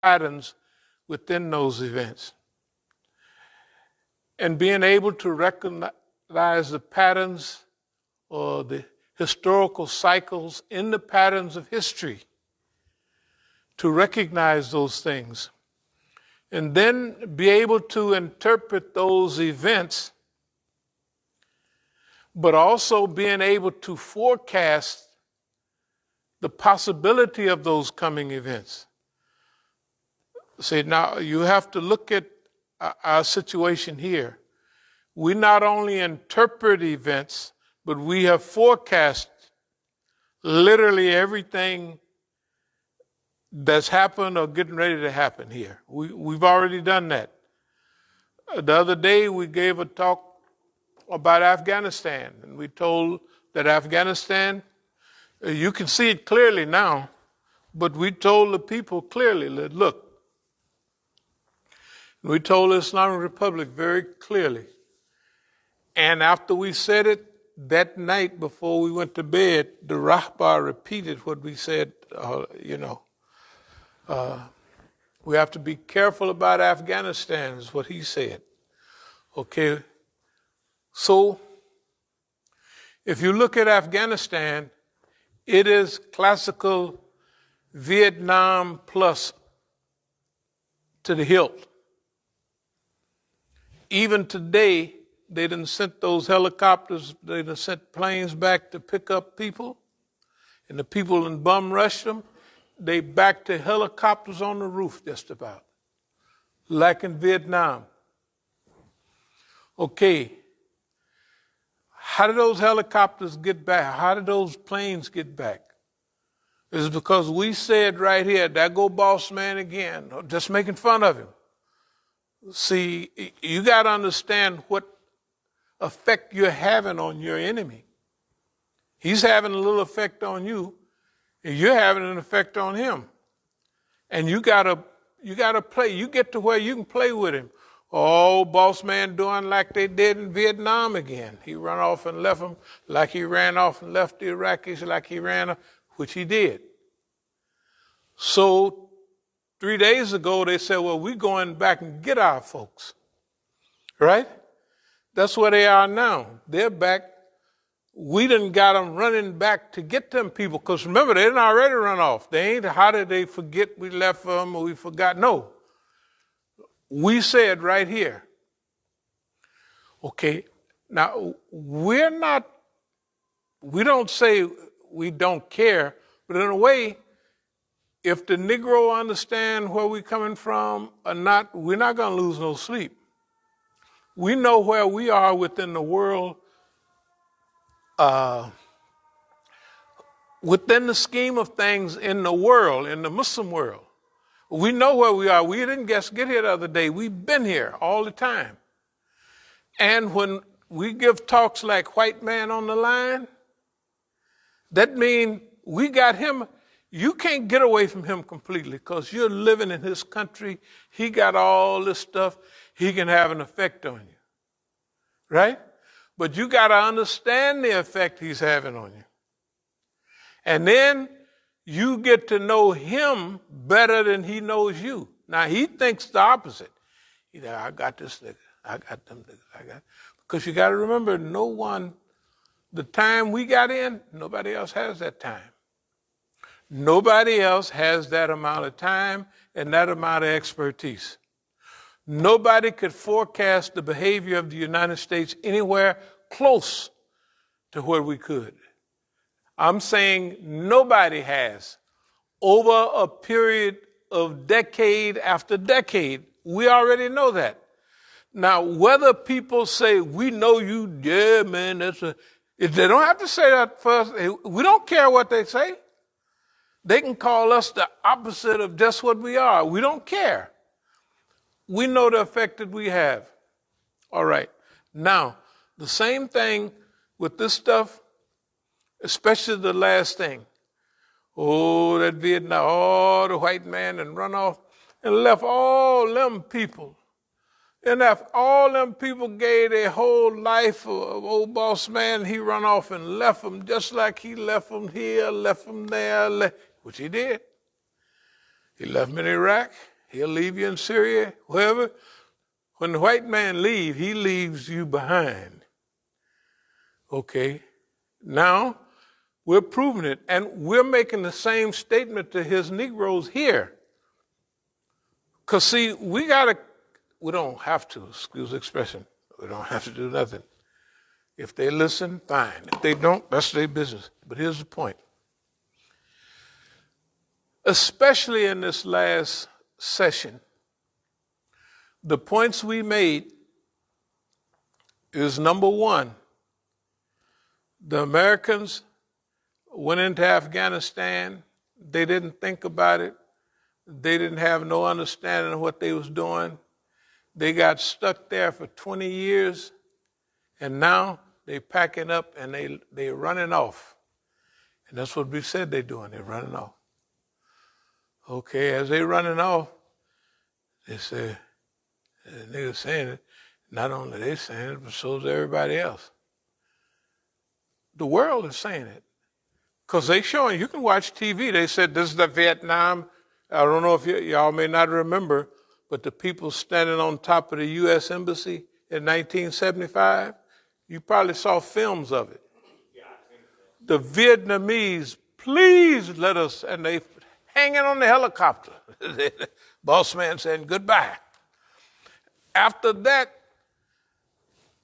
patterns within those events. And being able to recognize the patterns or the historical cycles in the patterns of history, to recognize those things, and then be able to interpret those events, but also being able to forecast the possibility of those coming events. See, now you have to look at our situation here. We not only interpret events, but we have forecast literally everything that's happened or getting ready to happen here. We've already done that. The other day we gave a talk about Afghanistan, and we told that Afghanistan, you can see it clearly now, but we told the people clearly that, look, we told the Islamic Republic very clearly. And after we said it, that night before we went to bed, the Rahbar repeated what we said, we have to be careful about Afghanistan, is what he said. Okay, so if you look at Afghanistan, it is classical Vietnam plus to the hilt. Even today, they done sent those helicopters, they done sent planes back to pick up people, and the people done bum rushed them. They back to helicopters on the roof just about, like in Vietnam. Okay, how did those helicopters get back? How did those planes get back? It's because we said right here, there go boss man again, just making fun of him. See, you got to understand what effect you're having on your enemy. He's having a little effect on you, and you're having an effect on him. And you gotta play. You get to where you can play with him. Oh, boss man doing like they did in Vietnam again. He ran off and left them like he ran off and left the Iraqis like he ran, which he did. So 3 days ago, they said, well, we're going back and get our folks. Right? That's where they are now. They're back. We done got them running back to get them people. Because remember, they didn't already run off. They ain't, how did they forget we left them or we forgot? No. We said right here. Okay, now we don't say we don't care, but in a way, if the Negro understand where we're coming from or not, we're not going to lose no sleep. We know where we are within the world, within the scheme of things in the world, in the Muslim world. We know where we are. We didn't just get here the other day. We've been here all the time. And when we give talks like White Man on the Line, that means we got him. You can't get away from him completely because you're living in his country. He got all this stuff. He can have an effect on you. Right? But you got to understand the effect he's having on you. And then you get to know him better than he knows you. Now, he thinks the opposite. He said, I got this nigga. I got them niggas. Because you got to remember, the time we got in, nobody else has that time. Nobody else has that amount of time and that amount of expertise. Nobody could forecast the behavior of the United States anywhere close to where we could. I'm saying nobody has. Over a period of decade after decade, we already know that. Now, whether people say, we know you, yeah, man, they don't have to say that first. We don't care what they say. They can call us the opposite of just what we are. We don't care. We know the effect that we have. All right. Now, the same thing with this stuff, especially the last thing. Oh, that Vietnam, oh, the white man and run off and left all them people. And if all them people gave their whole life of old boss man, he run off and left them just like he left them here, left them there, which he did. He left them in Iraq. He'll leave you in Syria, wherever. When the white man leaves, he leaves you behind. Okay? Now, we're proving it, and we're making the same statement to his Negroes here. Because, see, we don't have to, excuse the expression, we don't have to do nothing. If they listen, fine. If they don't, that's their business. But here's the point. Especially in this last session, the points we made is, number one, the Americans went into Afghanistan. They didn't think about it. They didn't have no understanding of what they was doing. They got stuck there for 20 years, and now they packing up and they running off. And that's what we said they're doing. They're running off. Okay, as they running off, they say, the niggas saying it, not only they saying it, but so is everybody else. The world is saying it. Because they showing, you can watch TV, they said this is the Vietnam. I don't know if y'all may not remember, but the people standing on top of the U.S. Embassy in 1975, you probably saw films of it. The Vietnamese, please let us, and they hanging on the helicopter. Boss man saying goodbye. After that,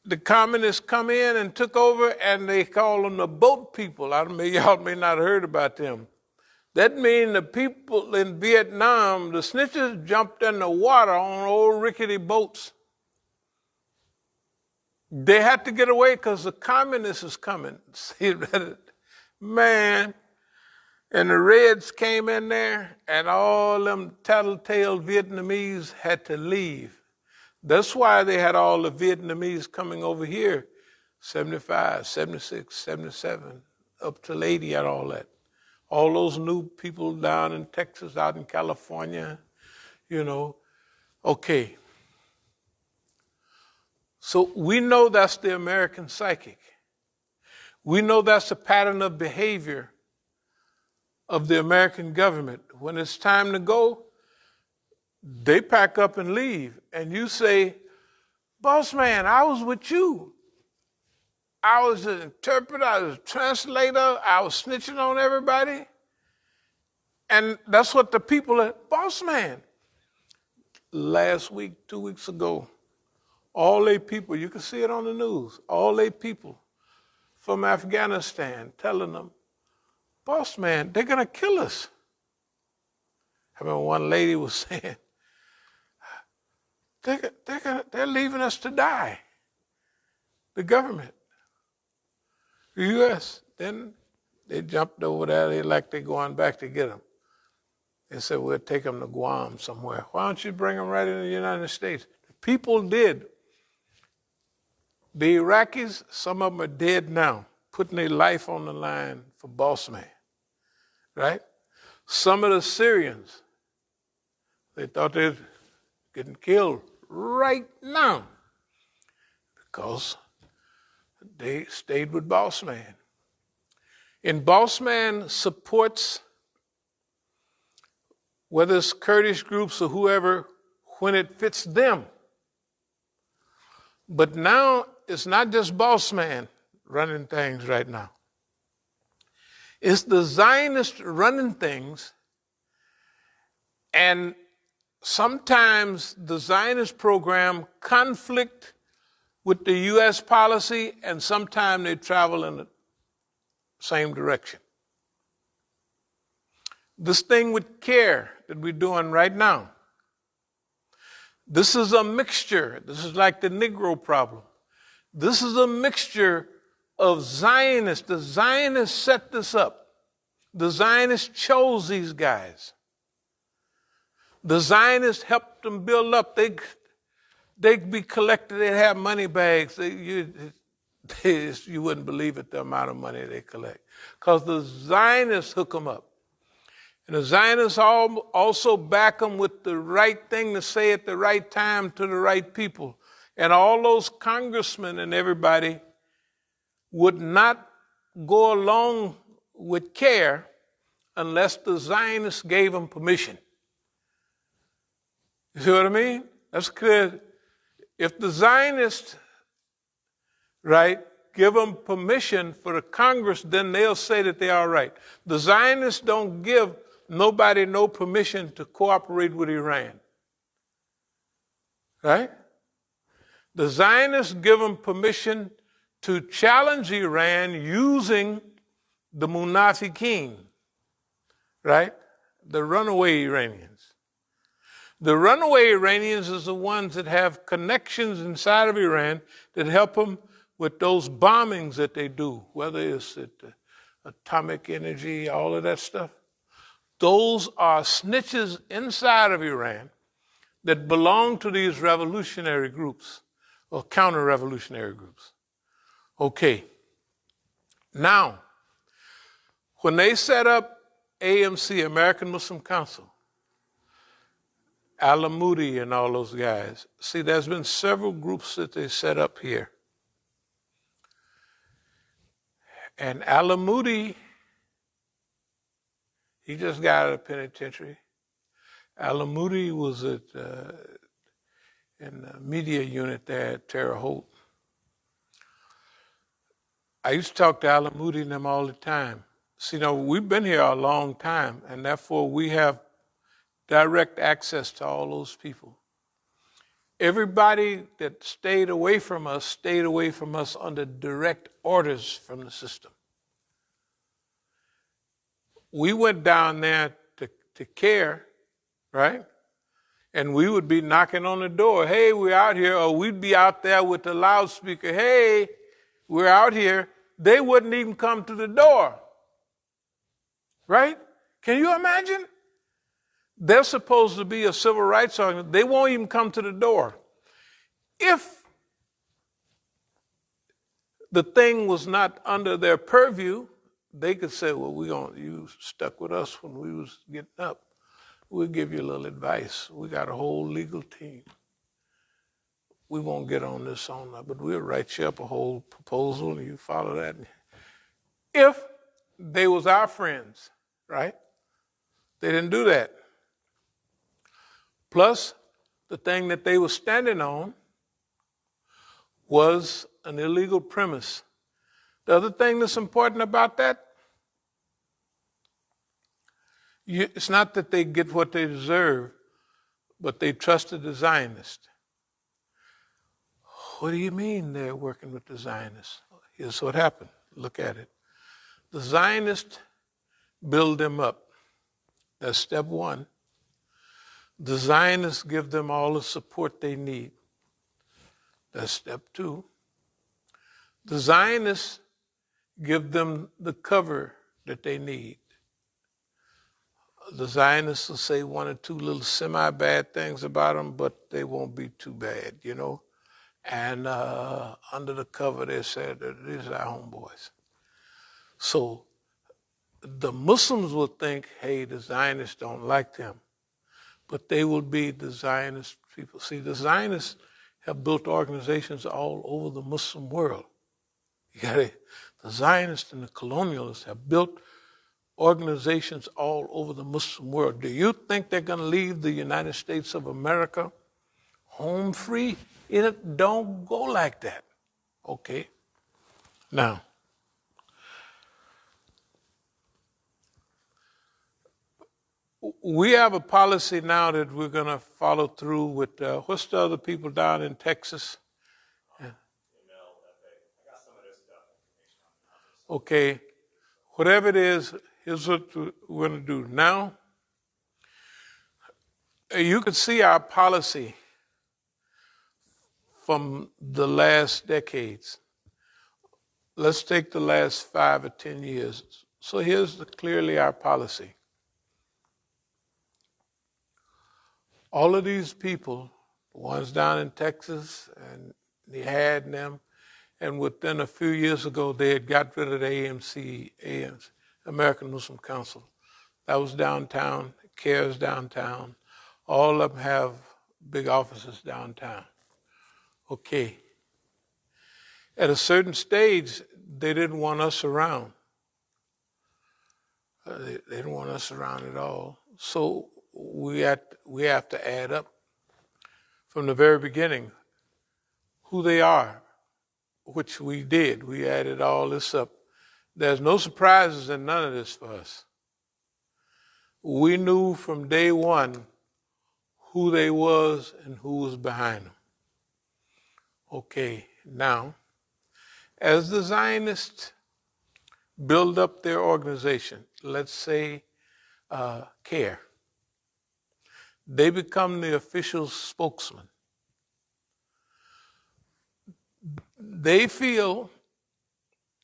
the communists come in and took over, and they call them the boat people. Y'all may not have heard about them. That means the people in Vietnam, the snitches jumped in the water on old rickety boats. They had to get away because the communists is coming. See, man, and the Reds came in there, and all them tattletale Vietnamese had to leave. That's why they had all the Vietnamese coming over here, 75, 76, 77, up to 80 and all that. All those new people down in Texas, out in California, you know. Okay. So we know that's the American psychic. We know that's a pattern of behavior of the American government. When it's time to go, they pack up and leave. And you say, boss man, I was with you. I was an interpreter, I was a translator, I was snitching on everybody. And that's what the people are, boss man. Last week, 2 weeks ago, all they people, you can see it on the news, all they people from Afghanistan telling them, boss man, they're going to kill us. I remember one lady was saying, they're leaving us to die. The government. The U.S. Then they jumped over there. They like they're going back to get them. They said, we'll take them to Guam somewhere. Why don't you bring them right into the United States? The people did. The Iraqis, some of them are dead now, putting their life on the line for boss man. Right? Some of the Syrians, they thought they were getting killed right now because they stayed with boss man. And boss man supports, whether it's Kurdish groups or whoever, when it fits them. But now it's not just boss man running things right now. It's the Zionists running things, and sometimes the Zionist program conflict with the U.S. policy, and sometimes they travel in the same direction. This thing with CARE that we're doing right now, this is a mixture. This is like the Negro problem. This is a mixture of Zionists. The Zionists set this up. The Zionists chose these guys. The Zionists helped them build up. They'd be collected. They'd have money bags. You wouldn't believe it, the amount of money they collect. Because the Zionists hook them up. And the Zionists also back them with the right thing to say at the right time to the right people. And all those congressmen and everybody would not go along with CARE unless the Zionists gave them permission. You see what I mean? That's clear. If the Zionists, right, give them permission for the Congress, then they'll say that they're all right. The Zionists don't give nobody no permission to cooperate with Iran. Right? The Zionists give them permission to challenge Iran using the Munafiqeen, right? The runaway Iranians. The runaway Iranians is the ones that have connections inside of Iran that help them with those bombings that they do, whether it's at atomic energy, all of that stuff. Those are snitches inside of Iran that belong to these revolutionary groups or counter-revolutionary groups. Okay. Now, when they set up AMC, American Muslim Council, Al-Moody and all those guys, see, there's been several groups that they set up here. And Al-Moody, he just got out of the penitentiary. Al-Moody was in the media unit there at Terre Haute. I used to talk to Al-Moody and them all the time. See, we've been here a long time, and therefore we have direct access to all those people. Everybody that stayed away from us under direct orders from the system. We went down there to care, right? And we would be knocking on the door, hey, we're out here, or we'd be out there with the loudspeaker, hey, we're out here. They wouldn't even come to the door, right? Can you imagine? They're supposed to be a civil rights organization. They won't even come to the door. If the thing was not under their purview, they could say, well, you stuck with us when we was getting up. We'll give you a little advice. We got a whole legal team. We won't get on this on that, but we'll write you up a whole proposal and you follow that. If they was our friends, right? They didn't do that. Plus, the thing that they were standing on was an illegal premise. The other thing that's important about that, it's not that they get what they deserve, but they trusted the Zionists. What do you mean they're working with the Zionists? Here's what happened. Look at it. The Zionists build them up. That's step one. The Zionists give them all the support they need. That's step two. The Zionists give them the cover that they need. The Zionists will say one or two little semi-bad things about them, but they won't be too bad, And under the cover, they said that these are our homeboys. So the Muslims will think, hey, the Zionists don't like them. But they will be the Zionist people. See, the Zionists have built organizations all over the Muslim world. The Zionists and the colonialists have built organizations all over the Muslim world. Do you think they're going to leave the United States of America home free? It don't go like that. Okay. Now, we have a policy now that we're going to follow through with, what's the other people down in Texas? Yeah. Okay. Whatever it is, here's what we're going to do. Now, you can see our policy from the last decades. Let's take the last 5 or 10 years. So here's clearly our policy. All of these people, the ones down in Texas, and they had them, and within a few years ago, they had got rid of the AMC, American Muslim Council. That was downtown, CARES downtown. All of them have big offices downtown. Okay. At a certain stage, they didn't want us around. They didn't want us around at all. So we have to add up from the very beginning who they are, which we did. We added all this up. There's no surprises in none of this for us. We knew from day one who they was and who was behind them. Okay, now, as the Zionists build up their organization, let's say CARE, they become the official spokesman. They feel,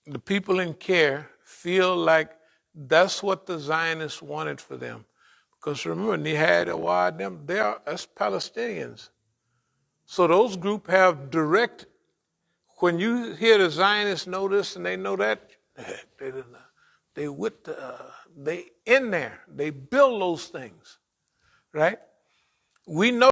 the people in CARE feel like that's what the Zionists wanted for them. Because remember, them, they are us Palestinians. So those groups have direct, when you hear the Zionists know this and they know that, they in there, they build those things, right? We know